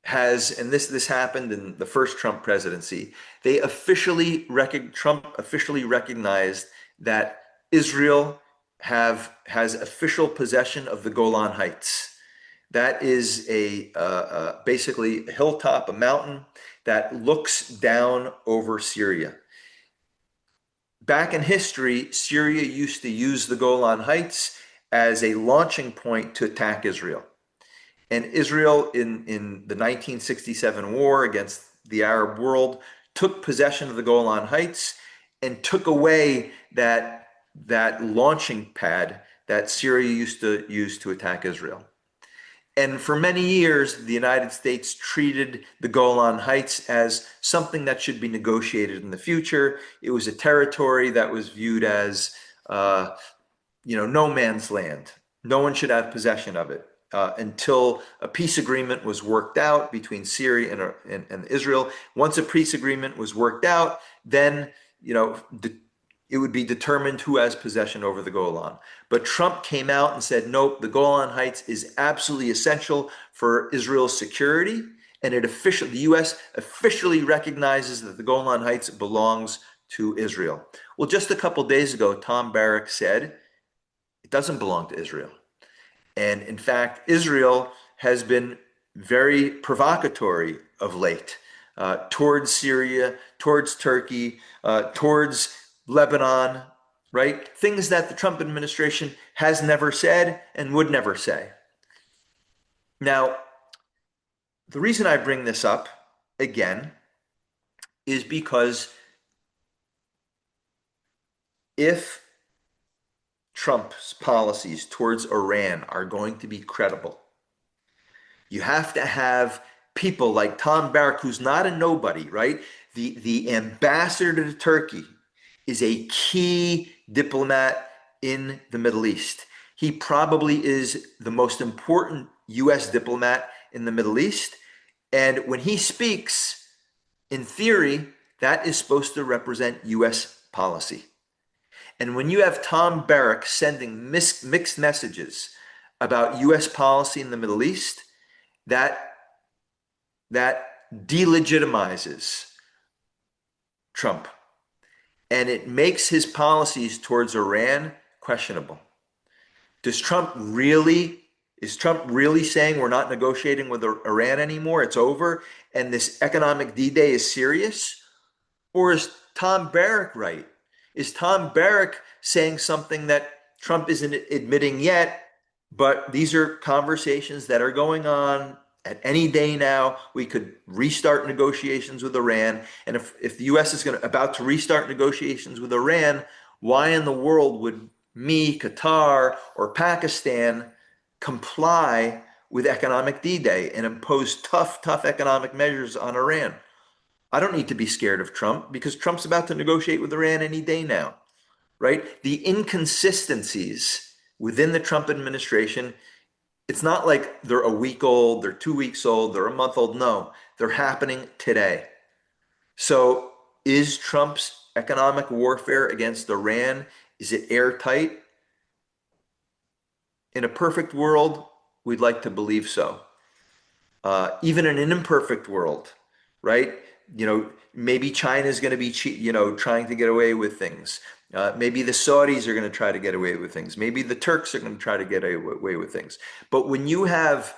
has, and this happened in the first Trump presidency, Trump officially recognized that Israel has official possession of the Golan Heights. That is basically a hilltop, a mountain that looks down over Syria. Back in history, Syria used to use the Golan Heights as a launching point to attack Israel. And Israel, in the 1967 war against the Arab world, took possession of the Golan Heights and took away that launching pad that Syria used to use to attack Israel. And for many years, the United States treated the Golan Heights as something that should be negotiated in the future. It was a territory that was viewed as, no man's land. No one should have possession of it until a peace agreement was worked out between Syria and Israel. Once a peace agreement was worked out, then, it would be determined who has possession over the Golan. But Trump came out and said, nope, the Golan Heights is absolutely essential for Israel's security. And the U.S. officially recognizes that the Golan Heights belongs to Israel. Well, just a couple days ago, Tom Barrack said it doesn't belong to Israel. And in fact, Israel has been very provocatory of late towards Syria, towards Turkey, towards Lebanon, right? Things that the Trump administration has never said and would never say. Now, the reason I bring this up again is because if Trump's policies towards Iran are going to be credible, you have to have people like Tom Barrack, who's not a nobody, right? The ambassador to Turkey is a key diplomat in the Middle East. He probably is the most important U.S. diplomat in the Middle East. And when he speaks, in theory, that is supposed to represent U.S. policy. And when you have Tom Barrack sending mixed messages about U.S. policy in the Middle East, that delegitimizes Trump. And it makes his policies towards Iran questionable. Is Trump really saying we're not negotiating with Iran anymore? It's over, and this economic D-Day is serious? Or is Tom Barrack right? Is Tom Barrack saying something that Trump isn't admitting yet, but these are conversations that are going on at any day now? We could restart negotiations with Iran. And if the U.S. is about to restart negotiations with Iran, why in the world would Qatar, or Pakistan comply with economic D-Day and impose tough economic measures on Iran? I don't need to be scared of Trump because Trump's about to negotiate with Iran any day now, right? The inconsistencies within the Trump administration, it's not like they're a week old, they're 2 weeks old, they're a month old. No, they're happening today. So is Trump's economic warfare against Iran, is it airtight? In a perfect world, we'd like to believe so. Even in an imperfect world, right? Maybe China is going to be, trying to get away with things. Maybe the Saudis are going to try to get away with things. Maybe the Turks are going to try to get away with things. But when you have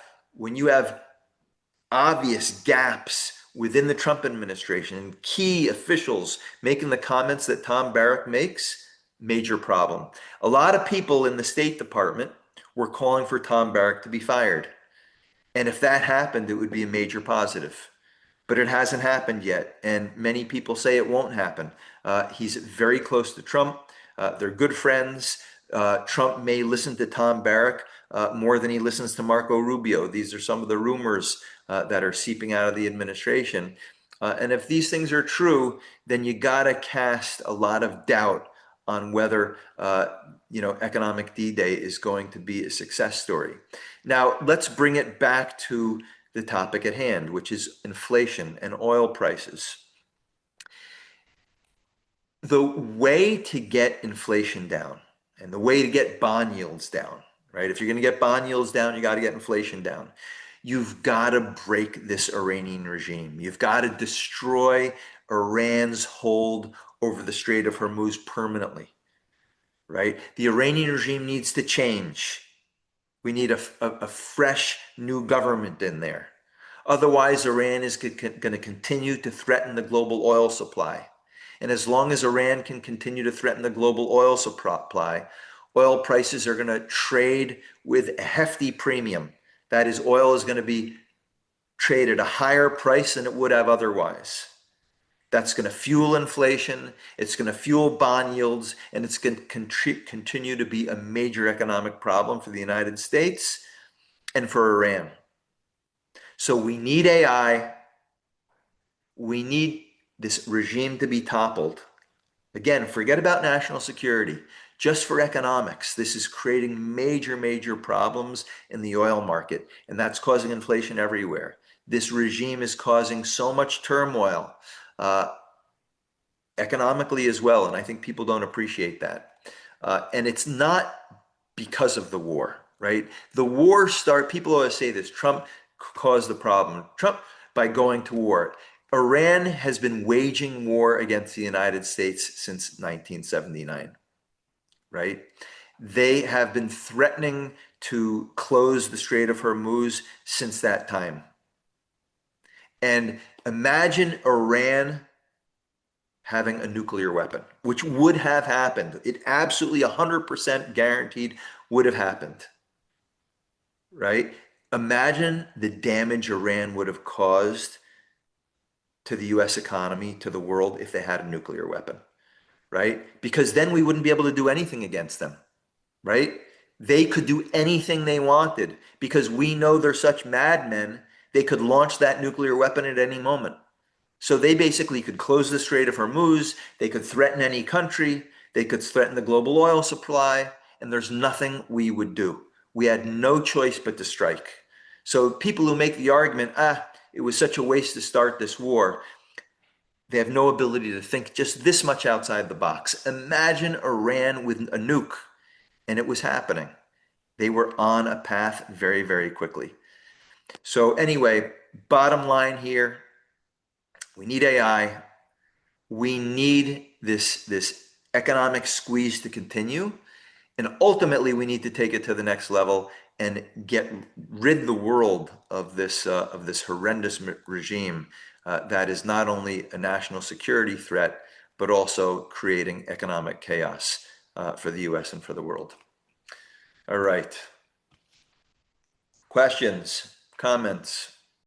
obvious gaps within the Trump administration and key officials making the comments that Tom Barrack makes, major problem. A lot of people in the State Department were calling for Tom Barrack to be fired. And if that happened, it would be a major positive. But it hasn't happened yet, and many people say it won't happen. He's very close to Trump. They're good friends. Trump may listen to Tom Barrack more than he listens to Marco Rubio. These are some of the rumors that are seeping out of the administration. And if these things are true, then you got to cast a lot of doubt on whether economic D-Day is going to be a success story. Now, let's bring it back to the topic at hand, which is inflation and oil prices. The way to get inflation down and the way to get bond yields down, right? If you're going to get bond yields down, you got to get inflation down. You've got to break this Iranian regime. You've got to destroy Iran's hold over the Strait of Hormuz permanently, right? The Iranian regime needs to change. We need a fresh new government in there. Otherwise, Iran is going to continue to threaten the global oil supply. And as long as Iran can continue to threaten the global oil supply, oil prices are going to trade with a hefty premium. That is, oil is going to be traded at a higher price than it would have otherwise. That's going to fuel inflation, it's going to fuel bond yields, and it's going to continue to be a major economic problem for the United States and for Iran. So we need AI. We need this regime to be toppled. Again, forget about national security. Just for economics, this is creating major, major problems in the oil market, and that's causing inflation everywhere. This regime is causing so much turmoil economically as well, and I think people don't appreciate that. And it's not because of the war, right? The war people always say this, Trump caused the problem. Trump, by going to war. Iran has been waging war against the United States since 1979, right? They have been threatening to close the Strait of Hormuz since that time. And imagine Iran having a nuclear weapon, which would have happened. It absolutely 100% guaranteed would have happened, right? Imagine the damage Iran would have caused to the US economy, to the world, if they had a nuclear weapon, right? Because then we wouldn't be able to do anything against them, right? They could do anything they wanted because we know they're such madmen, they could launch that nuclear weapon at any moment. So they basically could close the Strait of Hormuz, they could threaten any country, they could threaten the global oil supply, and there's nothing we would do. We had no choice but to strike. So people who make the argument, it was such a waste to start this war, they have no ability to think just this much outside the box. Imagine Iran with a nuke, and it was happening. They were on a path very, very quickly. So anyway, bottom line here, we need AI. We need this economic squeeze to continue. And ultimately, we need to take it to the next level and rid the world of this horrendous regime that is not only a national security threat, but also creating economic chaos for the US and for the world. All right. Questions, comments?